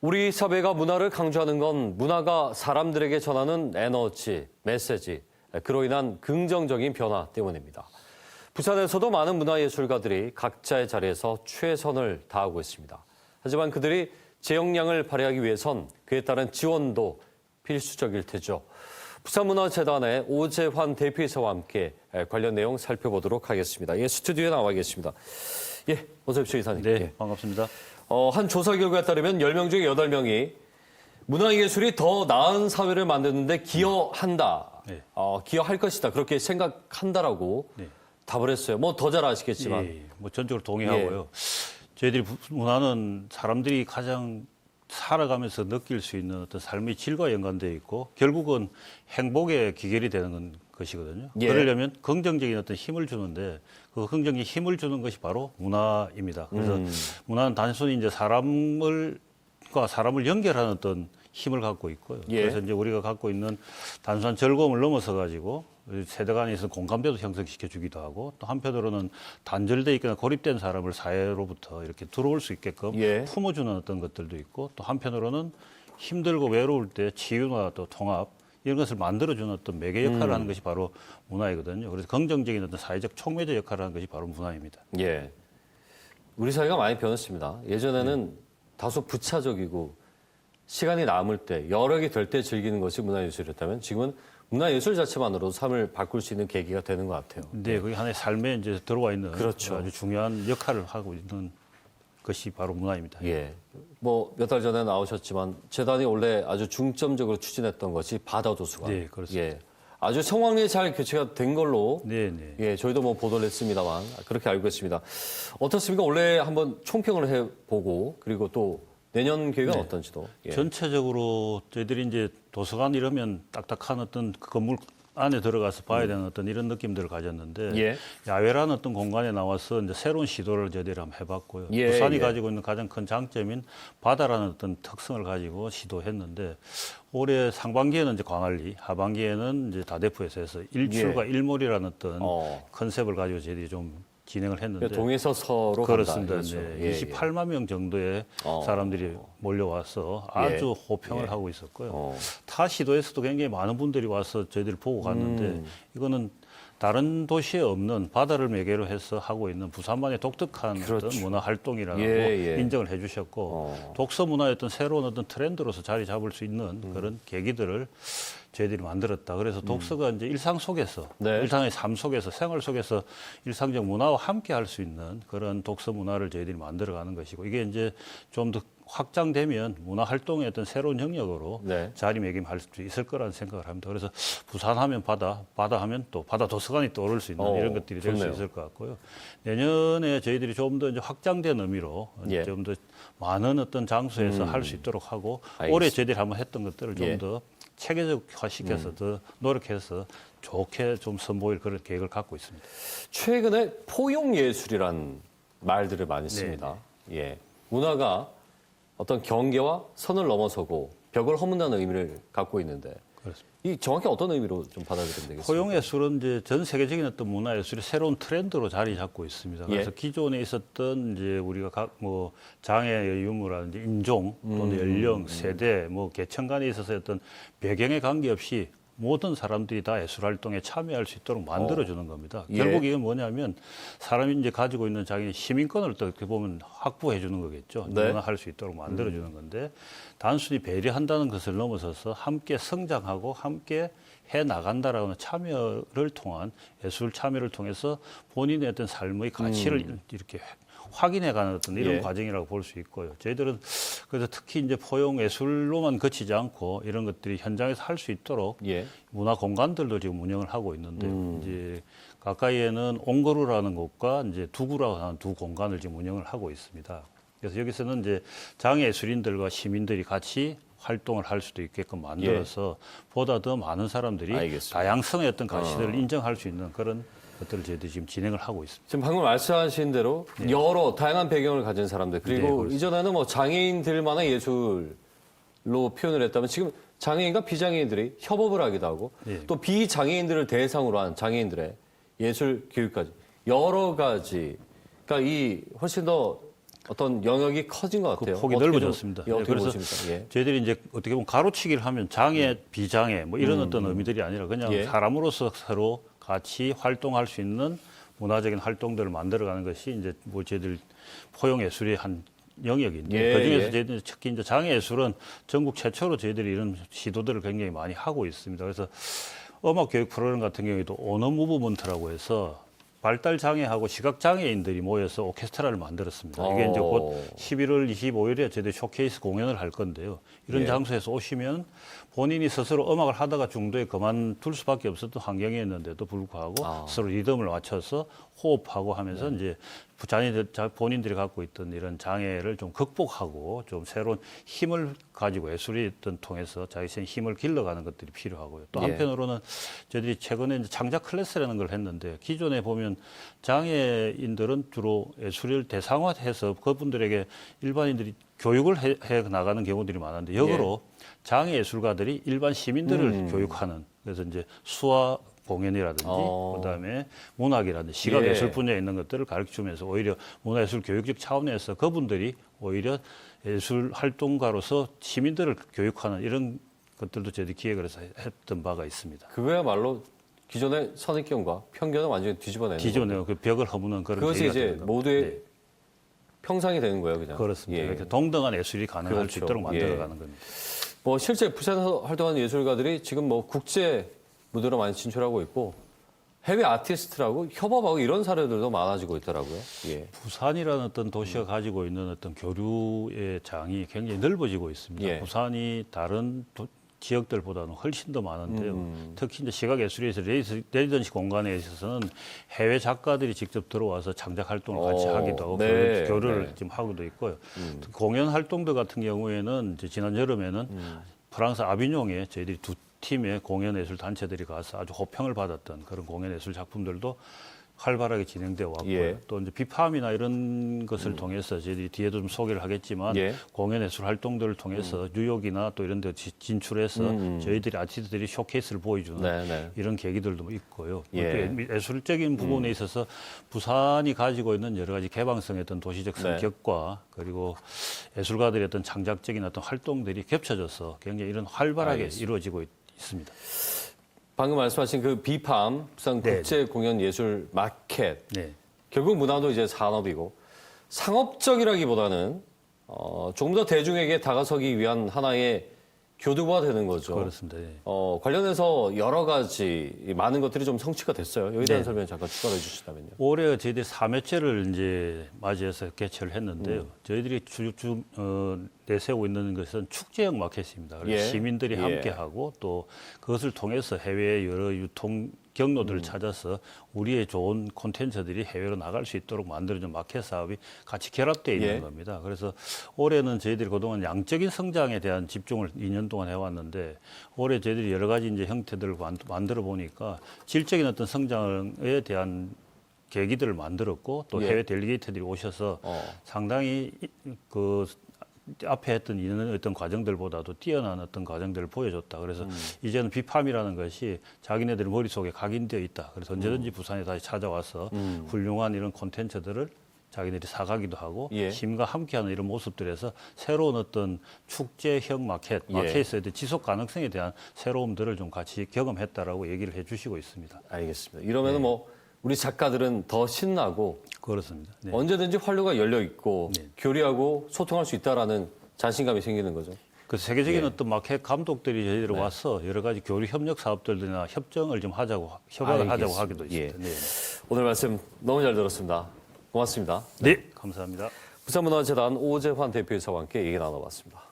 우리 사회가 문화를 강조하는 건 문화가 사람들에게 전하는 에너지, 메시지, 그로 인한 긍정적인 변화 때문입니다. 부산에서도 많은 문화예술가들이 각자의 자리에서 최선을 다하고 있습니다. 하지만 그들이 제 역량을 발휘하기 위해선 그에 따른 지원도 필수적일 테죠. 부산문화재단의 오재환 대표이사와 함께 관련 내용 살펴보도록 하겠습니다. 예, 스튜디오에 나와 계십니다. 예, 어서 오십시오, 이사님. 네, 예. 반갑습니다. 한 조사 결과에 따르면 10명 중에 8명이 문화예술이 더 나은 사회를 만드는데 기여한다. 네. 기여할 것이다. 그렇게 생각한다라고 네. 답을 했어요. 뭐 더 잘 아시겠지만. 예, 뭐 전적으로 동의하고요. 저희들이 문화는 사람들이 가장 살아가면서 느낄 수 있는 어떤 삶의 질과 연관되어 있고 결국은 행복의 기결이 되는 것이거든요. 예. 그러려면 긍정적인 어떤 힘을 주는데 그 긍정적인 힘을 주는 것이 바로 문화입니다. 그래서 문화는 단순히 이제 사람을 연결하는 어떤 힘을 갖고 있고요. 예. 그래서 이제 우리가 갖고 있는 단순한 즐거움을 넘어서 가지고 세대 간에 있어서 공감대도 형성시켜 주기도 하고 또 한편으로는 단절돼 있거나 고립된 사람을 사회로부터 이렇게 들어올 수 있게끔 예. 품어주는 어떤 것들도 있고 또 한편으로는 힘들고 외로울 때 치유나 또 통합 이런 것을 만들어주는 어떤 매개 역할을 하는 것이 바로 문화이거든요. 그래서 긍정적인 어떤 사회적 촉매제 역할을 하는 것이 바로 문화입니다. 예. 우리 사회가 많이 변했습니다. 예전에는 다소 부차적이고 시간이 남을 때, 여력이 될 때 즐기는 것이 문화예술이었다면 지금은 문화예술 자체만으로도 삶을 바꿀 수 있는 계기가 되는 것 같아요. 근데 그게 하나의 삶에 이제 들어와 있는 그렇죠. 아주 중요한 역할을 하고 있는 것이 바로 문화입니다. 예. 뭐 몇 달 전에 나오셨지만 재단이 원래 아주 중점적으로 추진했던 것이 바다도서관. 네, 그렇습니다. 예. 아주 성황리에 잘 교체가 된 걸로 네, 네. 예, 저희도 뭐 보도를 했습니다만 그렇게 알고 있습니다. 어떻습니까? 원래 한번 총평을 해보고 그리고 또 내년 계획은 어떤지도. 예. 전체적으로 저희들이 이제 도서관 이러면 딱딱한 어떤 그 건물 안에 들어가서 봐야 되는 어떤 이런 느낌들을 가졌는데 예. 야외라는 어떤 공간에 나와서 이제 새로운 시도를 저희들이 한번 해봤고요. 예, 부산이 예. 가지고 있는 가장 큰 장점인 바다라는 어떤 특성을 가지고 시도했는데 올해 상반기에는 이제 광안리, 하반기에는 이제 다대포에서 해서 일출과 일몰이라는 어떤 컨셉을 가지고 저희들이 좀 진행을 했는데 동에서 서로 그렇습니다. 간다. 그렇죠. 네. 예, 28만 명 정도의 사람들이 몰려와서 아주 호평을 하고 있었고요. 타 시도에서도 굉장히 많은 분들이 와서 저희들을 보고 갔는데 이거는 다른 도시에 없는 바다를 매개로 해서 하고 있는 부산만의 독특한 그렇죠. 어떤 문화 활동이라고 예. 인정을 해주셨고 독서 문화의 어떤 새로운 어떤 트렌드로서 자리 잡을 수 있는 그런 계기들을 저희들이 만들었다. 그래서 독서가 이제 일상 속에서, 네. 일상의 삶 속에서, 생활 속에서 일상적 문화와 함께 할 수 있는 그런 독서 문화를 저희들이 만들어가는 것이고 이게 이제 좀 더 확장되면 문화 활동의 어떤 새로운 영역으로 네. 자리매김할 수 있을 거라는 생각을 합니다. 그래서 부산하면 바다, 바다하면 또 바다 도서관이 떠오를 수 있는 이런 것들이 될 수 좋네요. 있을 것 같고요. 내년에 저희들이 좀 더 이제 확장된 의미로 예. 좀 더 많은 어떤 장소에서 할 수 있도록 하고 알겠습니다. 올해 저희들이 한번 했던 것들을 예. 좀 더 체계적화시켜서 더 노력해서 좋게 좀 선보일 그런 계획을 갖고 있습니다. 최근에 포용예술이란 말들을 많이 씁니다. 예. 문화가 어떤 경계와 선을 넘어서고 벽을 허문다는 의미를 갖고 있는데 그렇습니다. 이 정확히 어떤 의미로 좀 받아들이면 되겠습니까? 포용예술은 이제 전 세계적인 어떤 문화예술이 새로운 트렌드로 자리 잡고 있습니다. 그래서 기존에 있었던 이제 우리가 각 뭐 장애의 유무라든지 인종 또는 연령, 세대, 뭐 계층 간에 있어서 어떤 배경에 관계없이 모든 사람들이 다 예술 활동에 참여할 수 있도록 만들어주는 겁니다. 예. 결국 이게 뭐냐면 사람이 이제 가지고 있는 자기 시민권을 또 어떻게 보면 확보해 주는 거겠죠. 네. 누구나 할 수 있도록 만들어주는 건데 단순히 배려한다는 것을 넘어서서 함께 성장하고 함께 해 나간다라는 참여를 통한 예술 참여를 통해서 본인의 어떤 삶의 가치를 이렇게 확인해가는 어떤 이런 예. 과정이라고 볼 수 있고요. 저희들은 그래서 특히 이제 포용 예술로만 그치지 않고 이런 것들이 현장에서 할 수 있도록 예. 문화 공간들도 지금 운영을 하고 있는데 이제 가까이에는 옹거루라는 곳과 이제 두구라고 하는 두 공간을 지금 운영을 하고 있습니다. 그래서 여기서는 이제 장애 예술인들과 시민들이 같이 활동을 할 수도 있게끔 만들어서 보다 더 많은 사람들이 알겠습니다. 다양성의 어떤 가치들을 인정할 수 있는 그런 것들을 저희들이 지금 진행을 하고 있습니다. 지금 방금 말씀하신 대로 여러 다양한 배경을 가진 사람들 그리고 그렇습니다. 이전에는 뭐 장애인들만의 예술로 표현을 했다면 지금 장애인과 비장애인들이 협업을 하기도 하고 또 비장애인들을 대상으로 한 장애인들의 예술 교육까지 여러 가지 그러니까 이 훨씬 더 어떤 영역이 커진 것 같아요. 그 폭이 어떻게 넓어졌습니다. 좀, 어떻게 그래서 보십니까? 예. 저희들이 이제 어떻게 보면 가로치기를 하면 장애, 비장애 뭐 이런 어떤 의미들이 아니라 그냥 예. 사람으로서 서로 같이 활동할 수 있는 문화적인 활동들을 만들어가는 것이 이제 뭐 저희들 포용예술의 한 영역인데 예, 그중에서 예. 저희들 특히 이제 장애예술은 전국 최초로 저희들이 이런 시도들을 굉장히 많이 하고 있습니다. 그래서 음악 교육 프로그램 같은 경우에도 언어 무브먼트라고 해서 발달 장애하고 시각 장애인들이 모여서 오케스트라를 만들었습니다. 이게 이제 곧 11월 25일에 저희들 쇼케이스 공연을 할 건데요. 이런 예. 장소에서 오시면 본인이 스스로 음악을 하다가 중도에 그만둘 수밖에 없었던 환경이었는데도 불구하고 서로 리듬을 맞춰서 호흡하고 하면서 이제 본인들이 갖고 있던 이런 장애를 좀 극복하고 좀 새로운 힘을 가지고 예술이 통해서 자기 자신의 힘을 길러가는 것들이 필요하고요. 또 예. 한편으로는 저희들이 최근에 이제 창작 클래스라는 걸 했는데 기존에 보면 장애인들은 주로 예술을 대상화해서 그분들에게 일반인들이 교육을 해 나가는 경우들이 많은데 역으로 장애 예술가들이 일반 시민들을 교육하는 그래서 이제 수화 공연이라든지 그다음에 문학이라든지 시각 예. 예술 분야에 있는 것들을 가르치면서 오히려 문화예술 교육적 차원에서 그분들이 오히려 예술 활동가로서 시민들을 교육하는 이런 것들도 저희들이 기획을 해서 했던 바가 있습니다. 그거야말로 기존의 선입견과 편견을 완전히 뒤집어내는 뒤집어내고 그 벽을 허무는 그런 그것이 계기가 이제 되는 겁니다. 모두의 네. 평상이 되는 거예요, 그냥. 그렇습니다. 예. 이렇게 동등한 예술이 가능할 수 그렇죠. 있도록 만들어가는 예. 겁니다. 뭐 실제 부산에서 활동하는 예술가들이 지금 뭐 국제 무대로 많이 진출하고 있고 해외 아티스트라고 협업하고 이런 사례들도 많아지고 있더라고요. 예. 부산이라는 어떤 도시가 가지고 있는 어떤 교류의 장이 굉장히 넓어지고 있습니다. 예. 부산이 다른 지역들보다는 훨씬 더 많은데요. 특히 이제 시각예술에서 레지던시 공간에 있어서는 해외 작가들이 직접 들어와서 창작 활동을 같이 하기도 하고 네, 교류를 네. 지금 하고도 있고요. 공연 활동들 같은 경우에는 이제 지난 여름에는 프랑스 아비뇽에 저희들이 두 팀의 공연예술 단체들이 가서 아주 호평을 받았던 그런 공연예술 작품들도 활발하게 진행되어 왔고요. 예. 또 이제 비팜이나 이런 것을 통해서 저희들이 뒤에도 좀 소개를 하겠지만 예. 공연예술 활동들을 통해서 뉴욕이나 또 이런 데 진출해서 저희들이 아티스트들이 쇼케이스를 보여주는 네, 네. 이런 계기들도 있고요. 예. 또 예술적인 부분에 있어서 부산이 가지고 있는 여러 가지 개방성의 어떤 도시적 성격과 그리고 예술가들의 어떤 창작적인 어떤 활동들이 겹쳐져서 굉장히 이런 활발하게 알겠습니다. 이루어지고 있습니다. 방금 말씀하신 그 비팜 부산 네. 국제 공연 예술 마켓 네. 결국 문화도 이제 산업이고 상업적이라기보다는 조금 더 대중에게 다가서기 위한 하나의 교두보가 되는 거죠. 그렇습니다. 예. 관련해서 여러 가지 많은 것들이 좀 성취가 됐어요. 여기에 대한 네. 설명 잠깐 추가로 해주시다면요. 올해 저희들이 3회째를 이제 맞이해서 개최를 했는데요. 저희들이 내세우고 있는 것은 축제형 마켓입니다. 그래서 예. 시민들이 예. 함께하고 또 그것을 통해서 해외 여러 유통 경로들을 찾아서 우리의 좋은 콘텐츠들이 해외로 나갈 수 있도록 만들어준 마켓 사업이 같이 결합되어 있는 예. 겁니다. 그래서 올해는 저희들이 그동안 양적인 성장에 대한 집중을 2년 동안 해왔는데 올해 저희들이 여러 가지 이제 형태들을 만들어 보니까 질적인 어떤 성장에 대한 계기들을 만들었고 또 예. 해외 델리게이트들이 오셔서 상당히 그 앞에 했던 이런 어떤 과정들보다도 뛰어난 어떤 과정들을 보여줬다. 그래서 이제는 비팜이라는 것이 자기네들 머릿속에 각인되어 있다. 그래서 언제든지 부산에 다시 찾아와서 훌륭한 이런 콘텐츠들을 자기들이 사가기도 하고 예. 시민과 함께하는 이런 모습들에서 새로운 어떤 축제형 마켓에서의 지속 가능성에 대한 새로움들을 좀 같이 경험했다라고 얘기를 해주시고 있습니다. 알겠습니다. 이러면 뭐 우리 작가들은 더 신나고 그렇습니다. 네. 언제든지 활로가 열려 있고 네. 교류하고 소통할 수 있다라는 자신감이 생기는 거죠. 그 세계적인 예. 어떤 마켓 감독들이 저희들 네. 와서 여러 가지 교류 협력 사업들이나 협정을 좀 협약을 하자고 하기도 알겠습니다. 있습니다. 네. 오늘 말씀 너무 잘 들었습니다. 고맙습니다. 네, 감사합니다. 부산문화재단 오재환 대표이사와 함께 얘기 나눠봤습니다.